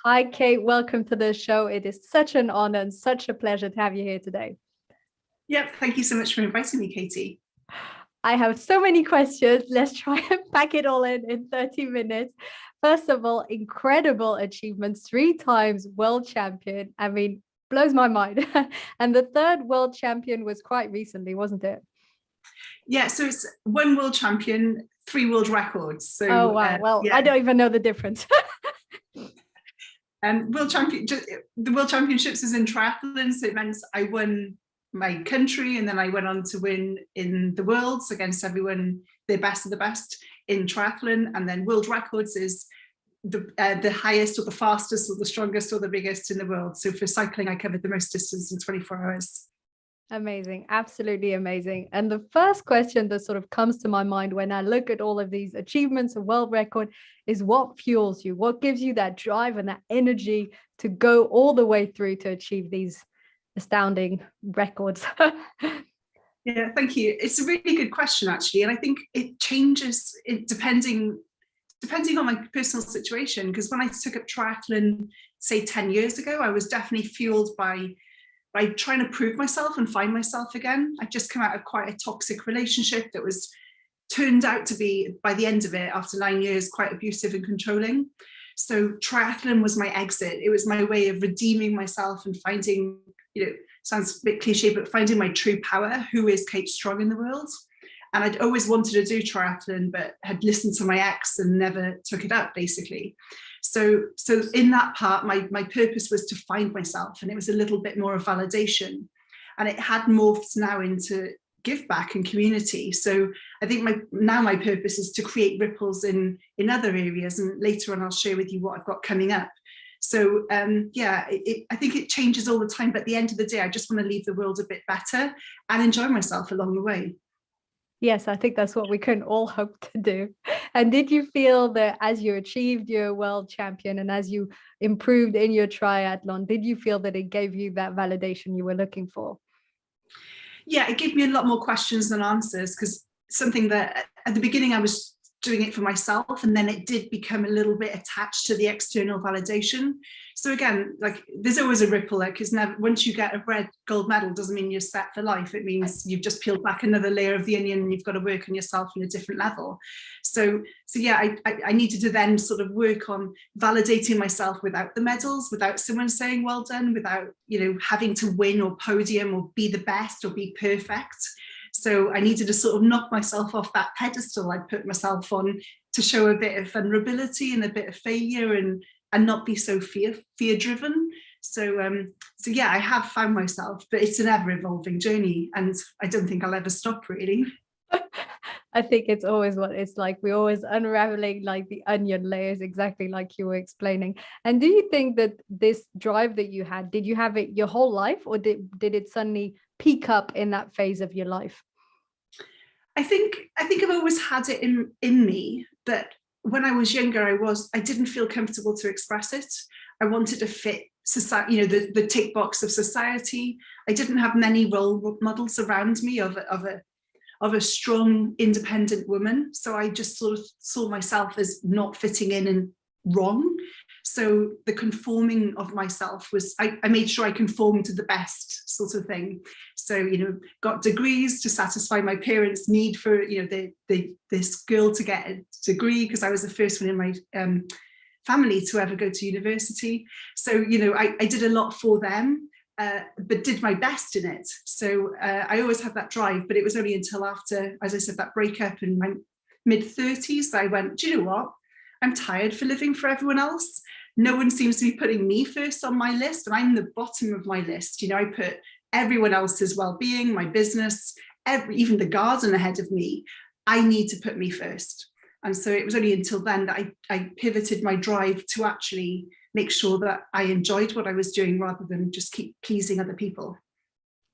Hi, Kate. Welcome to the show. It is such an honor and such a pleasure to have you here today. Yep, thank you so much for inviting me, Katie. I have so many questions. Let's try and pack it all in 30 minutes. First of all, incredible achievements, three times world champion. I mean, blows my mind. And the third world champion was quite recently, wasn't it? Yeah, so it's one world champion, three world records. Oh, So wow. Well, yeah, I don't even know the difference. world champion. The world championships is in triathlon, so it meant I won my country, and then I went on to win in the worlds against everyone, the best of the best in triathlon, and then world records is the highest or the fastest or the strongest or the biggest in the world. So for cycling, I covered the most distance in 24 hours. Amazing, absolutely amazing. And the first question that sort of comes to my mind when I look at all of these achievements and world record is what fuels you? What gives you that drive and that energy to go all the way through to achieve these astounding records? Yeah, thank you. It's a really good question, actually, and I think it changes depending on my personal situation. Because when I took up triathlon, say 10 years ago, I was definitely fueled by trying to prove myself and find myself again. I'd just come out of quite a toxic relationship that was turned out to be, by the end of it, after 9 years, quite abusive and controlling. So triathlon was my exit. It was my way of redeeming myself and finding, sounds a bit cliche, but finding my true power. Who is Kate Strong in the world? And I'd always wanted to do triathlon, but had listened to my ex and never took it up, basically. So in that part, my purpose was to find myself, and it was a little bit more of validation. And it had morphed now into give back and community. So I think my purpose is to create ripples in other areas. And later on, I'll share with you what I've got coming up. So I think it changes all the time. But at the end of the day, I just want to leave the world a bit better and enjoy myself along the way. Yes, I think that's what we can all hope to do. And did you feel that as you achieved your world champion and as you improved in your triathlon, did you feel that it gave you that validation you were looking for? Yeah, it gave me a lot more questions than answers, because something that at the beginning I was doing it for myself, and then it did become a little bit attached to the external validation. So again, like, there's always a ripple there, because never, once you get a red gold medal, doesn't mean you're set for life. It means you've just peeled back another layer of the onion, and you've got to work on yourself on a different level. So yeah, I needed to then sort of work on validating myself without the medals, without someone saying well done, without having to win or podium or be the best or be perfect. So I needed to sort of knock myself off that pedestal I'd put myself on, to show a bit of vulnerability and a bit of failure, and not be so fear driven. So yeah, I have found myself, but it's an ever evolving journey, and I don't think I'll ever stop, really. I think it's always what it's like. We're always unraveling like the onion layers, exactly like you were explaining. And do you think that this drive that you had, did you have it your whole life, or did it suddenly peak up in that phase of your life? I think I've always had it in me, but when I was younger, I didn't feel comfortable to express it. I wanted to fit society, the tick box of society. I didn't have many role models around me of a strong, independent woman. So I just sort of saw myself as not fitting in and wrong. So the conforming of myself was, I made sure I conformed to the best, sort of thing. So, got degrees to satisfy my parents' need for, this girl to get a degree, because I was the first one in my family to ever go to university. So, I did a lot for them. But did my best in it. So I always had that drive, but it was only until after, as I said, that breakup in my mid-30s that I went, do you know what? I'm tired for living for everyone else. No one seems to be putting me first on my list, and I'm the bottom of my list. I put everyone else's well-being, my business, even the garden ahead of me. I need to put me first. And so it was only until then that I pivoted my drive to actually make sure that I enjoyed what I was doing, rather than just keep pleasing other people.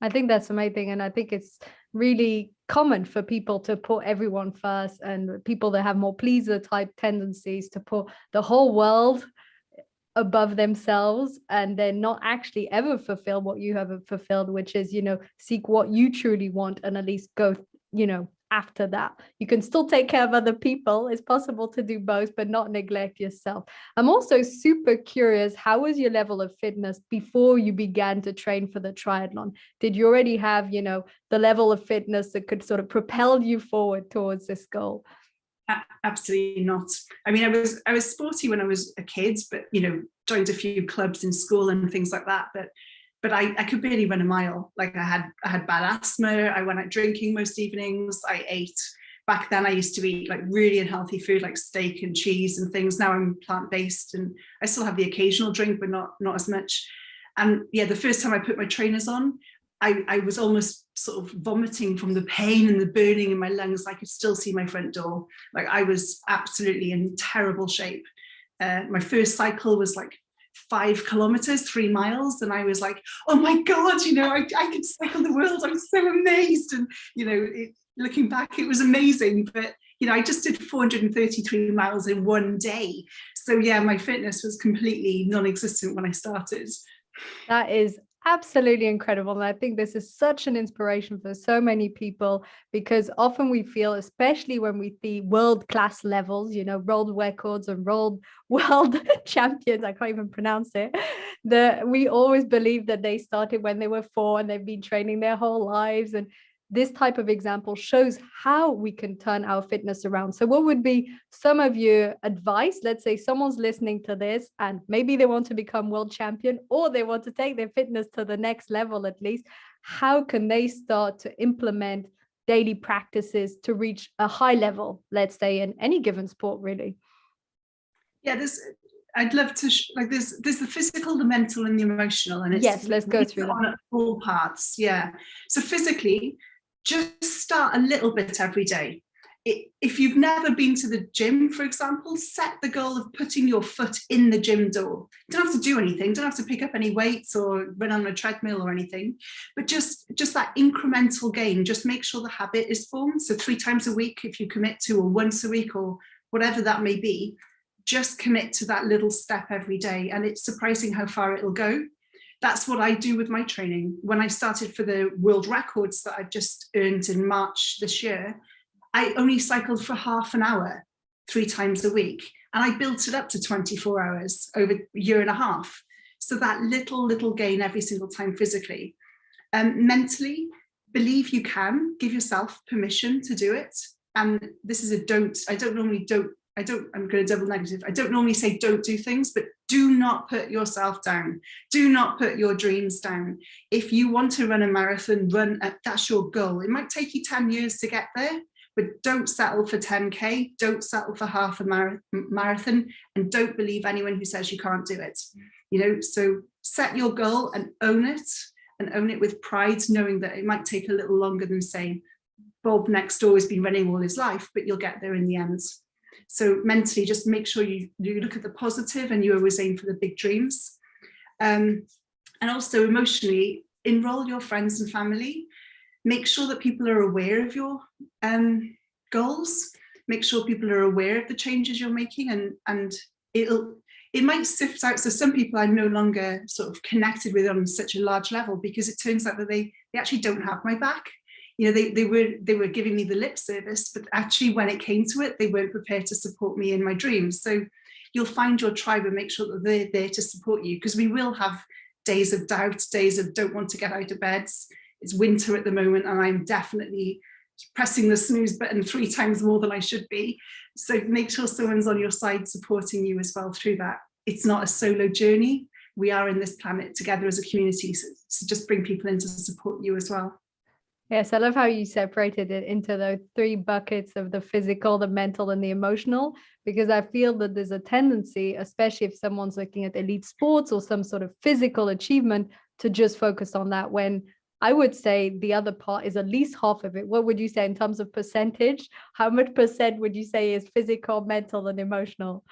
I think that's amazing. And I think it's really common for people to put everyone first, and people that have more pleaser type tendencies to put the whole world above themselves, and then not actually ever fulfill what you have fulfilled, which is, seek what you truly want, and at least go, after that. You can still take care of other people. It's possible to do both, but not neglect yourself. I'm also super curious, how was your level of fitness before you began to train for the triathlon? Did you already have, the level of fitness that could sort of propel you forward towards this goal? Absolutely not. I mean, I was sporty when I was a kid, but joined a few clubs in school and things like that. But I could barely run a mile. Like I had bad asthma. I went out drinking most evenings. I ate. Back then, I used to eat like really unhealthy food, like steak and cheese and things. Now I'm plant-based, and I still have the occasional drink, but not as much. And yeah, the first time I put my trainers on, I was almost sort of vomiting from the pain and the burning in my lungs. I could still see my front door. Like I was absolutely in terrible shape. My first cycle was like 5 kilometers, 3 miles. And I was like, oh my God, I could cycle the world. I'm so amazed. And, looking back, it was amazing. But, I just did 433 miles in one day. So yeah, my fitness was completely non-existent when I started. That is absolutely incredible. And I think this is such an inspiration for so many people, because often we feel, especially when we see world-class levels, world records and world champions, I can't even pronounce it, that we always believe that they started when they were 4 and they've been training their whole lives. And this type of example shows how we can turn our fitness around. So what would be some of your advice? Let's say someone's listening to this and maybe they want to become world champion, or they want to take their fitness to the next level at least. How can they start to implement daily practices to reach a high level, let's say in any given sport, really? Yeah, I'd love to there's the physical, the mental, and the emotional, and yes, let's go through that. On all paths. Yeah. So physically, just start a little bit every day. If you've never been to the gym, for example, set the goal of putting your foot in the gym door. You don't have to do anything, don't have to pick up any weights or run on a treadmill or anything, but just that incremental gain. Just make sure the habit is formed. So 3 times a week, if you commit to, or once a week, or whatever that may be, just commit to that little step every day. And it's surprising how far it'll go. That's what I do with my training. When I started for the world records that I've just earned in March this year, I only cycled for half an hour, 3 times a week. And I built it up to 24 hours over a year and a half. So that little gain every single time physically. Mentally, believe you can, give yourself permission to do it. And this is I'm going to double negative. I don't normally say don't do things, but do not put yourself down. Do not put your dreams down. If you want to run a marathon, that's your goal. It might take you 10 years to get there, but don't settle for 10K. Don't settle for half a marathon, and don't believe anyone who says you can't do it. So set your goal and own it with pride, knowing that it might take a little longer than, say, Bob next door has been running all his life, but you'll get there in the end. So mentally, just make sure you look at the positive, and you always aim for the big dreams. And also emotionally, enroll your friends and family. Make sure that people are aware of your goals. Make sure people are aware of the changes you're making, and it might sift out. So some people I'm no longer sort of connected with on such a large level, because it turns out that they actually don't have my back. They were giving me the lip service, but actually when it came to it, they weren't prepared to support me in my dreams. So you'll find your tribe and make sure that they're there to support you, because we will have days of doubt, days of don't want to get out of bed. It's winter at the moment, and I'm definitely pressing the snooze button 3 times more than I should be. So make sure someone's on your side supporting you as well through that. It's not a solo journey. We are in this planet together as a community. So just bring people in to support you as well. Yes, I love how you separated it into those 3 buckets of the physical, the mental, and the emotional, because I feel that there's a tendency, especially if someone's looking at elite sports or some sort of physical achievement, to just focus on that, when I would say the other part is at least half of it. What would you say in terms of percentage? How much percent would you say is physical, mental, and emotional?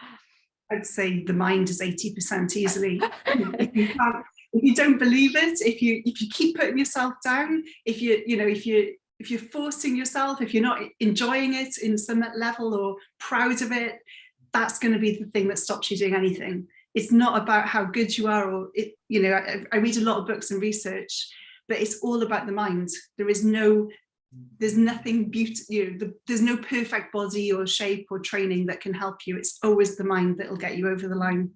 I'd say the mind is 80% easily. If you don't believe it, if you keep putting yourself down, if you're forcing yourself, if you're not enjoying it in some level or proud of it, that's going to be the thing that stops you doing anything. It's not about how good you are, or I read a lot of books and research, but it's all about the mind. There is no there's nothing there's no perfect body or shape or training that can help you. It's always the mind that will get you over the line.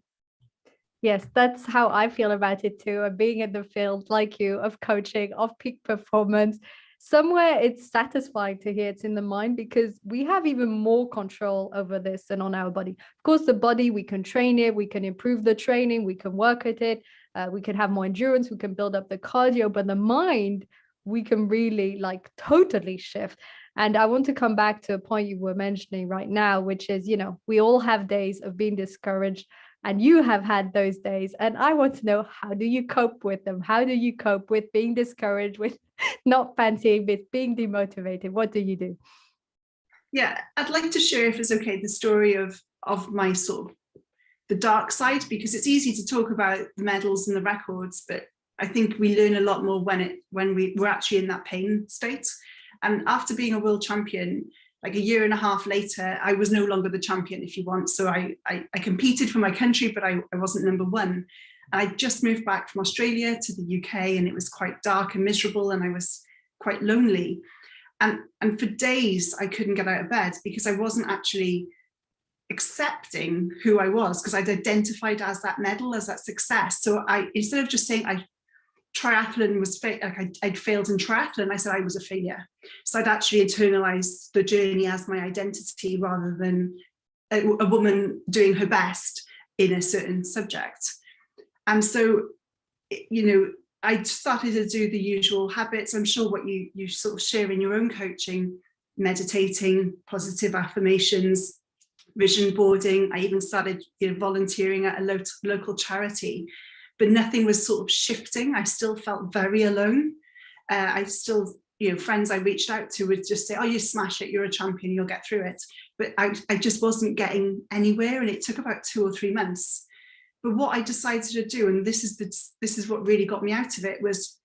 Yes, that's how I feel about it too. Of being in the field like you, of coaching, of peak performance. Somewhere it's satisfying to hear it's in the mind, because we have even more control over this than on our body. Of course, the body, we can train it, we can improve the training, we can work at it, we can have more endurance, we can build up the cardio, but the mind, we can really like totally shift. And I want to come back to a point you were mentioning right now, which is, we all have days of being discouraged, and you have had those days. And I want to know, how do you cope with them? How do you cope with being discouraged, with not fancying, with being demotivated? What do you do? Yeah, I'd like to share, if it's okay, the story of my sort of the dark side, because it's easy to talk about the medals and the records, but I think we learn a lot more when we're actually in that pain state. And after being a world champion, like a year and a half later, I was no longer the champion, if you want. So I competed for my country, but I wasn't number one. And I just moved back from Australia to the UK, and it was quite dark and miserable, and I was quite lonely. And for days, I couldn't get out of bed because I wasn't actually accepting who I was, because I'd identified as that medal, as that success. So instead of just saying triathlon was I'd failed in triathlon, I said I was a failure. So I'd actually internalized the journey as my identity, rather than a woman doing her best in a certain subject. And so, I started to do the usual habits. I'm sure what you sort of share in your own coaching: meditating, positive affirmations, vision boarding. I even started volunteering at a local charity, but nothing was sort of shifting. I still felt very alone. I still, friends I reached out to would just say, oh, you smash it, you're a champion, you'll get through it. But I just wasn't getting anywhere, and it took about 2 or 3 months. But what I decided to do, and this is what really got me out of it, was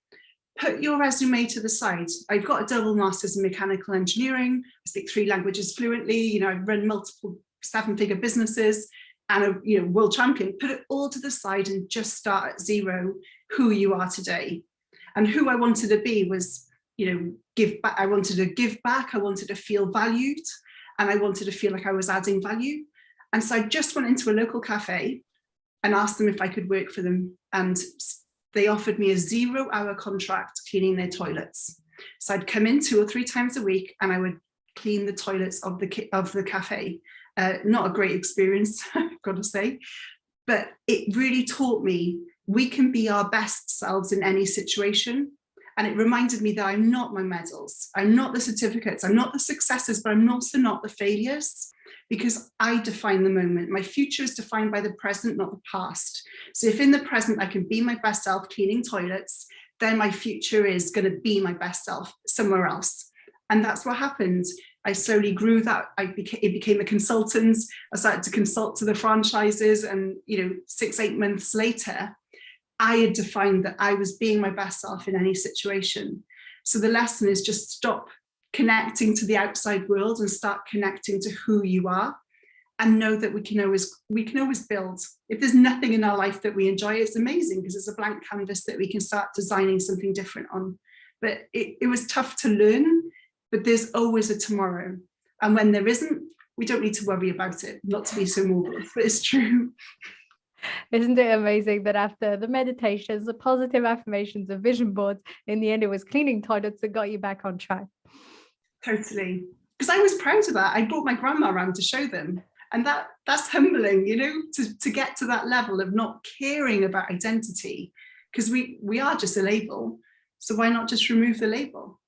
put your resume to the side. I've got a double master's in mechanical engineering. I speak 3 languages fluently. I've run multiple 7-figure businesses, and a world champion. Put it all to the side and just start at zero, who you are today. And who I wanted to be was, give back. I wanted to give back. I wanted to feel valued, and I wanted to feel like I was adding value. And so I just went into a local cafe and asked them if I could work for them. And they offered me a 0-hour contract cleaning their toilets. So I'd come in 2 or 3 times a week, and I would clean the toilets of the cafe. Not a great experience, I've got to say, but it really taught me we can be our best selves in any situation. And it reminded me that I'm not my medals, I'm not the certificates, I'm not the successes, but I'm also not the failures, because I define the moment. My future is defined by the present, not the past. So if in the present I can be my best self cleaning toilets, then my future is going to be my best self somewhere else. And that's what happened. I slowly grew that. It became a consultant. I started to consult to the franchises, and 6-8 months later, I had defined that I was being my best self in any situation. So the lesson is just stop connecting to the outside world and start connecting to who you are, and know that we can always build. If there's nothing in our life that we enjoy, it's amazing, because it's a blank canvas that we can start designing something different on. But it was tough to learn, but there's always a tomorrow. And when there isn't, we don't need to worry about it. Not to be so morbid, but it's true. Isn't it amazing that after the meditations, the positive affirmations, the vision boards, in the end, it was cleaning toilets that got you back on track? Totally. Because I was proud of that. I brought my grandma around to show them. And that's humbling, to get to that level of not caring about identity, because we are just a label. So why not just remove the label?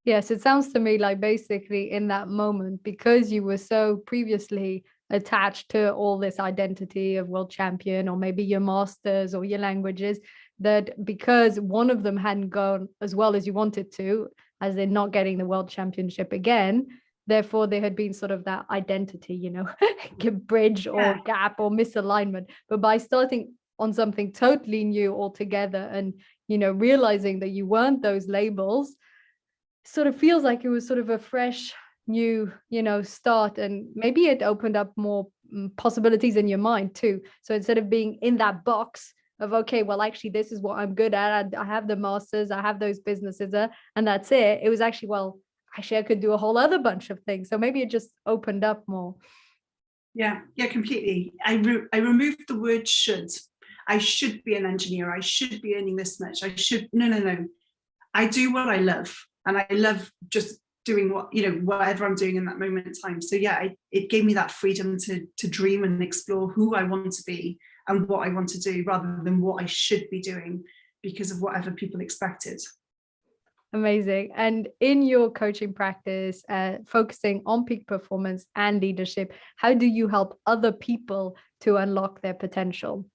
Yes, it sounds to me like basically in that moment, because you were so previously attached to all this identity of world champion, or maybe your masters or your languages, that because one of them hadn't gone as well as you wanted to, as in not getting the world championship again, therefore there had been sort of that identity, bridge or gap or misalignment. But by starting on something totally new altogether, and realizing that you weren't those labels, sort of feels like it was sort of a fresh new start, and maybe it opened up more possibilities in your mind too. So instead of being in that box of, okay, well, actually, this is what I'm good at. I have the masters, I have those businesses, and that's it. It was actually, well, actually, I could do a whole other bunch of things. So maybe it just opened up more. Yeah, completely. I removed the word should. I should be an engineer. I should be earning this much. I should, no. I do what I love, and I love just doing whatever I'm doing in that moment in time. So yeah, it gave me that freedom to dream and explore who I want to be and what I want to do, rather than what I should be doing because of whatever people expected. Amazing. And in your coaching practice, focusing on peak performance and leadership, how do you help other people to unlock their potential?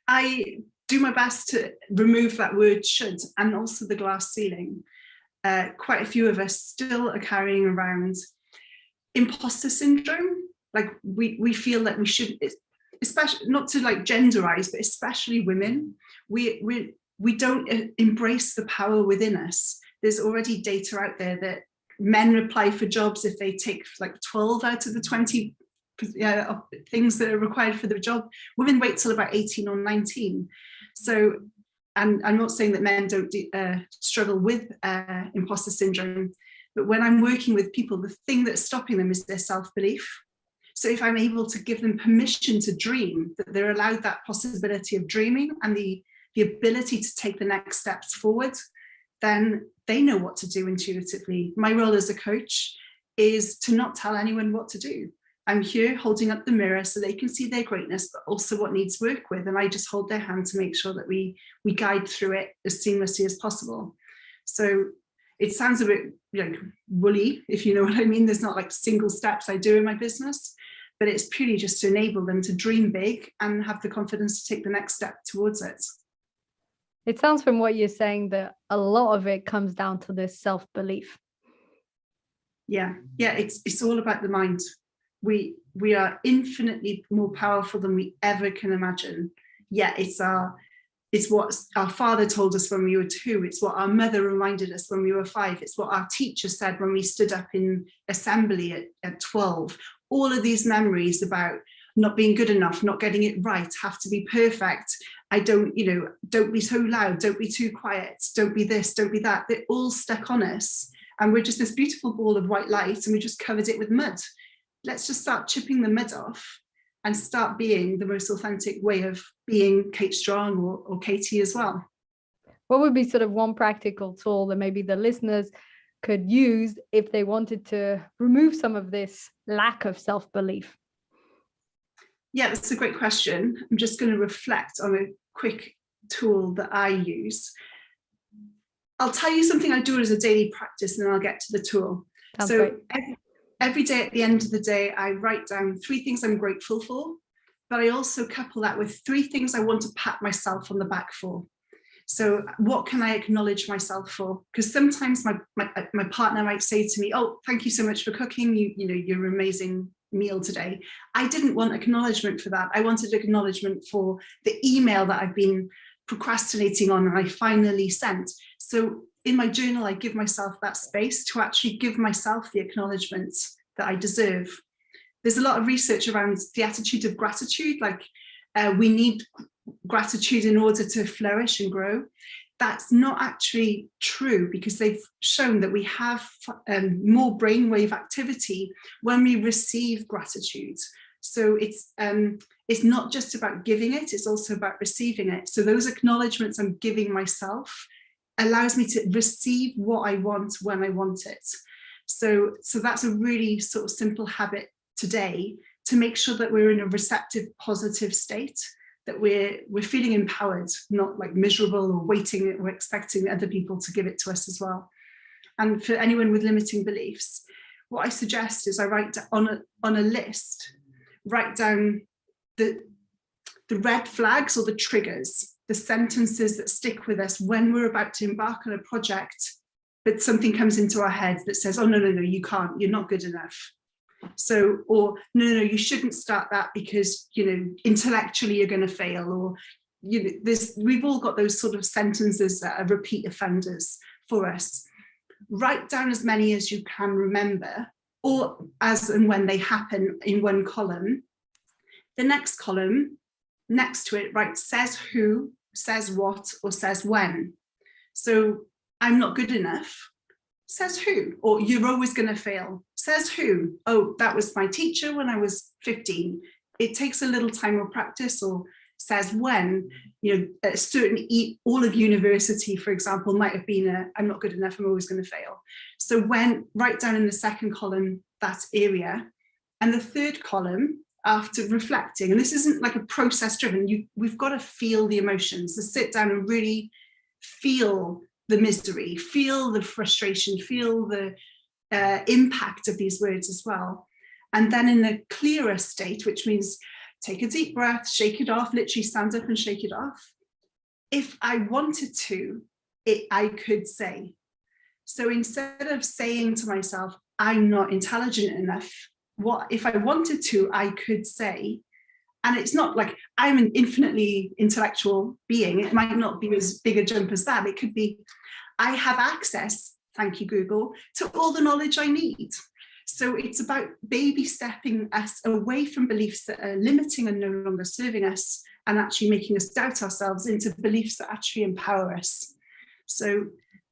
I do my best to remove that word should, and also the glass ceiling. Quite a few of us still are carrying around imposter syndrome. Like we feel that we should, especially not to like genderize, but especially women, we don't embrace the power within us. There's already data out there that men apply for jobs if they take like 12 out of the 20 things that are required for the job. Women wait till about 18 or 19. So, and I'm not saying that men don't struggle with imposter syndrome, but when I'm working with people, the thing that's stopping them is their self-belief. So if I'm able to give them permission to dream, that they're allowed that possibility of dreaming and the ability to take the next steps forward, then they know what to do intuitively. My role as a coach is to not tell anyone what to do. I'm here holding up the mirror so they can see their greatness, but also what needs work with. And I just hold their hand to make sure that we guide through it as seamlessly as possible. So it sounds a bit like woolly, if you know what I mean. There's not like single steps I do in my business, but it's purely just to enable them to dream big and have the confidence to take the next step towards it. It sounds from what you're saying that a lot of it comes down to this self-belief. Yeah, it's all about the mind. We are infinitely more powerful than we ever can imagine. Yeah, it's what our father told us when we were 2. It's what our mother reminded us when we were 5. It's what our teacher said when we stood up in assembly at 12. All of these memories about not being good enough, not getting it right, have to be perfect. Don't be so loud, don't be too quiet, don't be this, don't be that. They're all stuck on us. And we're just this beautiful ball of white light, and we just covered it with mud. Let's just start chipping the mud off and start being the most authentic way of being Kate Strong or Katie as well. What would be sort of one practical tool that maybe the listeners could use if they wanted to remove some of this lack of self-belief? Yeah, that's a great question. I'm just going to reflect on a quick tool that I use. I'll tell you something I do as a daily practice, and then I'll get to the tool. Sounds great. Every day at the end of the day, I write down 3 things I'm grateful for, but I also couple that with 3 things I want to pat myself on the back for. So what can I acknowledge myself for? Because sometimes my partner might say to me, oh, thank you so much for cooking. You're an amazing meal today. I didn't want acknowledgement for that. I wanted acknowledgement for the email that I've been procrastinating on and I finally sent. So in my journal, I give myself that space to actually give myself the acknowledgement that I deserve. There's a lot of research around the attitude of gratitude, like we need gratitude in order to flourish and grow. That's not actually true, because they've shown that we have more brainwave activity when we receive gratitude. So it's not just about giving it, it's also about receiving it. So those acknowledgements I'm giving myself allows me to receive what I want when I want it. So that's a really sort of simple habit today, to make sure that we're in a receptive, positive state, that we're feeling empowered, not like miserable or waiting or expecting other people to give it to us as well. And for anyone with limiting beliefs, what I suggest is I write on a list, write down the red flags or the triggers, the sentences that stick with us when we're about to embark on a project, but something comes into our head that says, oh, no, you can't, you're not good enough. So, or no, you shouldn't start that because, intellectually you're going to fail, or, we've all got those sort of sentences that are repeat offenders for us. Write down as many as you can remember, or as and when they happen in one column. The next column, next to it, write says who, says what, or says when. So I'm not good enough, says who, or you're always going to fail, says who. Oh, that was my teacher when I was 15. It takes a little time of practice. Or says when, a certain all of university, for example, might have been I'm not good enough, I'm always going to fail. So when, write down in the second column that area, and the third column, after reflecting, and this isn't like a process driven, we've got to feel the emotions, to sit down and really feel the misery, feel the frustration, feel the impact of these words as well. And then in the clearer state, which means take a deep breath, shake it off, literally stand up and shake it off. If I wanted to, I could say. So instead of saying to myself, I'm not intelligent enough, what if I wanted to, I could say. And it's not like I'm an infinitely intellectual being. It might not be as big a jump as that. It could be, I have access, thank you, Google, to all the knowledge I need. So it's about baby stepping us away from beliefs that are limiting and no longer serving us, and actually making us doubt ourselves into beliefs that actually empower us. So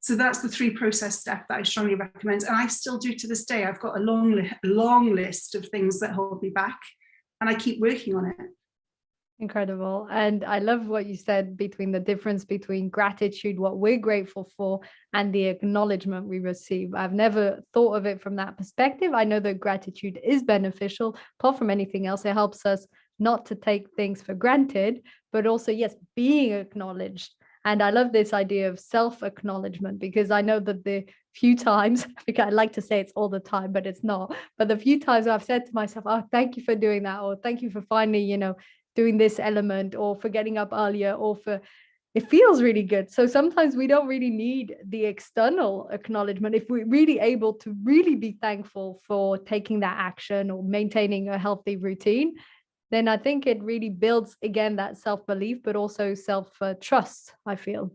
that's the 3 process step that I strongly recommend. And I still do to this day. I've got a long list of things that hold me back, and I keep working on it. Incredible. And I love what you said between the difference between gratitude, what we're grateful for, and the acknowledgement we receive. I've never thought of it from that perspective. I know that gratitude is beneficial. Apart from anything else, it helps us not to take things for granted, but also, yes, being acknowledged. And I love this idea of self-acknowledgement, because I know that the few times, because I like to say it's all the time, but it's not, but the few times I've said to myself, oh, thank you for doing that, or thank you for finally, doing this element, or for getting up earlier, or for, it feels really good. So sometimes we don't really need the external acknowledgement. If we're really able to really be thankful for taking that action or maintaining a healthy routine, then I think it really builds, again, that self-belief, but also self-trust, I feel.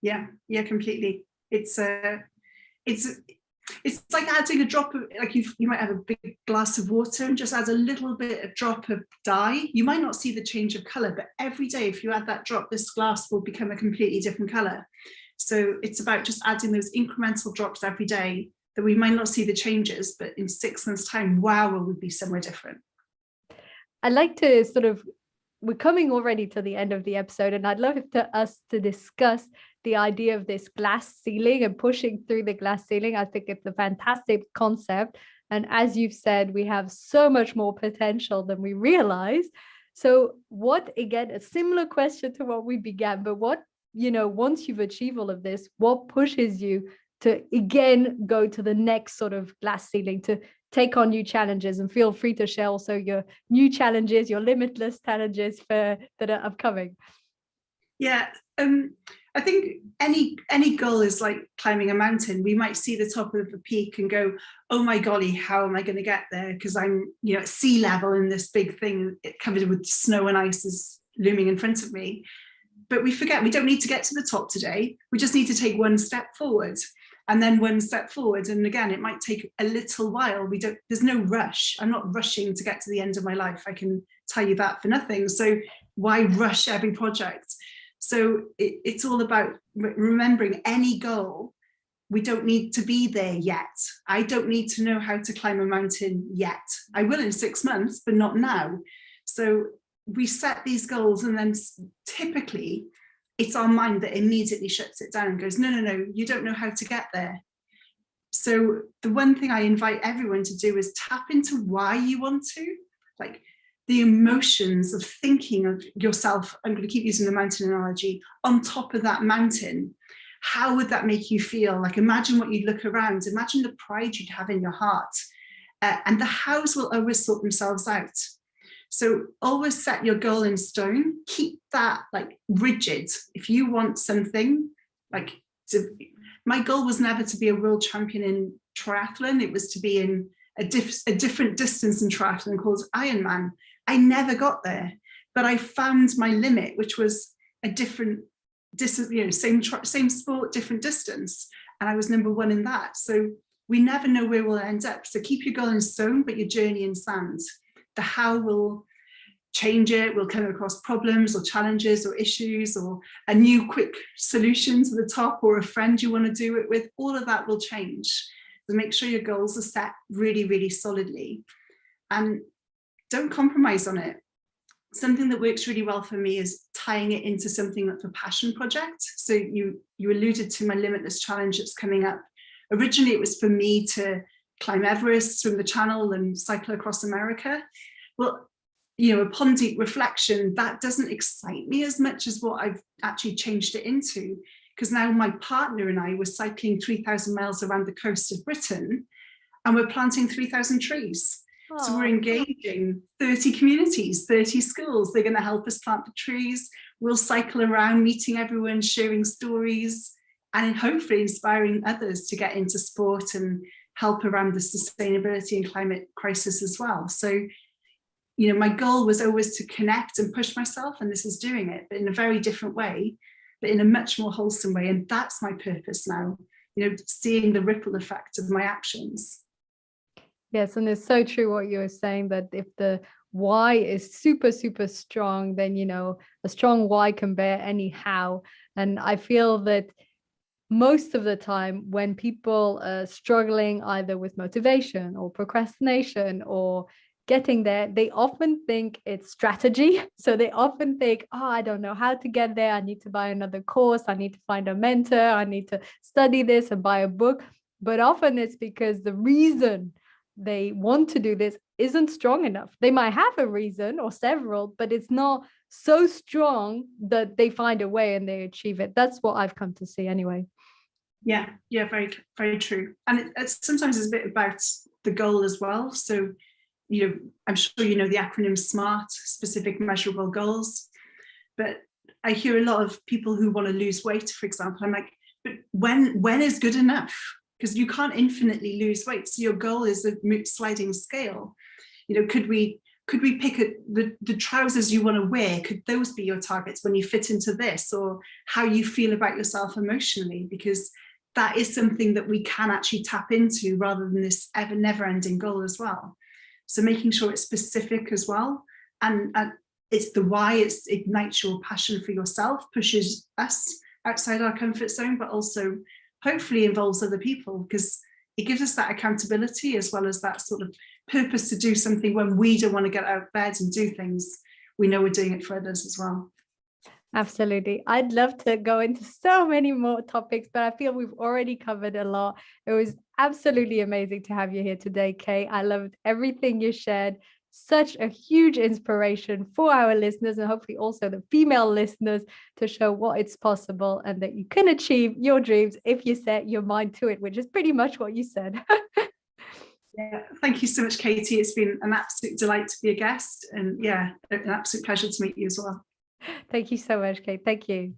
Yeah, completely. It's like adding a drop of, like you might have a big glass of water and just add a little bit of drop of dye. You might not see the change of color, but every day, if you add that drop, this glass will become a completely different color. So it's about just adding those incremental drops every day, that we might not see the changes, but in 6 months' time, wow, will we be somewhere different. I'd like to we're coming already to the end of the episode, and I'd love us to discuss the idea of this glass ceiling and pushing through the glass ceiling. I think it's a fantastic concept. And as you've said, we have so much more potential than we realize. So what, again, a similar question to what we began, but what, once you've achieved all of this, what pushes you to, again, go to the next sort of glass ceiling, to take on new challenges? And feel free to share also your new challenges, your limitless challenges that are upcoming. Yeah, I think any goal is like climbing a mountain. We might see the top of the peak and go, oh my golly, how am I going to get there? Because I'm, at sea level, and this big thing covered with snow and ice is looming in front of me. But we forget we don't need to get to the top today. We just need to take one step forward, and then one step forward. And again, it might take a little while. There's no rush. I'm not rushing to get to the end of my life. I can tell you that for nothing. So why rush every project? So it's all about remembering any goal. We don't need to be there yet. I don't need to know how to climb a mountain yet. I will in 6 months, but not now. So we set these goals, and then typically it's our mind that immediately shuts it down and goes, no, you don't know how to get there. So the one thing I invite everyone to do is tap into why you want to, like the emotions of thinking of yourself. I'm going to keep using the mountain analogy, on top of that mountain. How would that make you feel? Like, imagine what you'd look around, imagine the pride you'd have in your heart, and the hows will always sort themselves out. So always set your goal in stone, keep that like rigid. If you want something, like my goal was never to be a world champion in triathlon. It was to be in a different distance in triathlon called Ironman. I never got there, but I found my limit, which was a different distance, same sport, different distance. And I was number 1 in that. So we never know where we'll end up. So keep your goal in stone, but your journey in sand. The how will change it, we'll come across problems or challenges or issues or a new quick solution to the top, or a friend you want to do it with. All of that will change. So make sure your goals are set really, really solidly, and don't compromise on it. Something that works really well for me is tying it into something that's a passion project. So you alluded to my Limitless Challenge that's coming up. Originally, it was for me to climb Everest, swim the Channel, and cycle across America. Well, upon deep reflection, that doesn't excite me as much as what I've actually changed it into. Because now my partner and I were cycling 3,000 miles around the coast of Britain, and we're planting 3,000 trees. Oh. So we're engaging 30 communities, 30 schools. They're going to help us plant the trees. We'll cycle around, meeting everyone, sharing stories, and hopefully inspiring others to get into sport and help around the sustainability and climate crisis as well. So, my goal was always to connect and push myself, and this is doing it, but in a very different way, but in a much more wholesome way. And that's my purpose now, seeing the ripple effect of my actions. Yes, and it's so true what you were saying, that if the why is super, super strong, then, a strong why can bear any how. And I feel that most of the time when people are struggling either with motivation or procrastination or getting there, they often think it's strategy. So they often think, oh, I don't know how to get there. I need to buy another course. I need to find a mentor. I need to study this and buy a book. But often it's because the reason they want to do this isn't strong enough. They might have a reason or several, but it's not so strong that they find a way and they achieve it. That's what I've come to see anyway. Yeah, very, very true. And it's sometimes it's a bit about the goal as well. So, I'm sure the acronym SMART, specific, measurable goals. But I hear a lot of people who want to lose weight, for example. I'm like, but when is good enough? Because you can't infinitely lose weight. So your goal is a sliding scale. Could we pick the trousers you want to wear? Could those be your targets when you fit into this, or how you feel about yourself emotionally? Because that is something that we can actually tap into rather than this never-ending goal as well. So making sure it's specific as well, and it's the why. It ignites your passion for yourself, pushes us outside our comfort zone, but also hopefully involves other people, because it gives us that accountability as well as that sort of purpose to do something when we don't want to get out of bed and do things. We know we're doing it for others as well. Absolutely. I'd love to go into so many more topics, but I feel we've already covered a lot. It was absolutely amazing to have you here today, Kate. I loved everything you shared. Such a huge inspiration for our listeners, and hopefully also the female listeners, to show what it's possible and that you can achieve your dreams if you set your mind to it, which is pretty much what you said. Yeah, thank you so much, Katie. It's been an absolute delight to be a guest, and an absolute pleasure to meet you as well. Thank you so much, Kate. Thank you.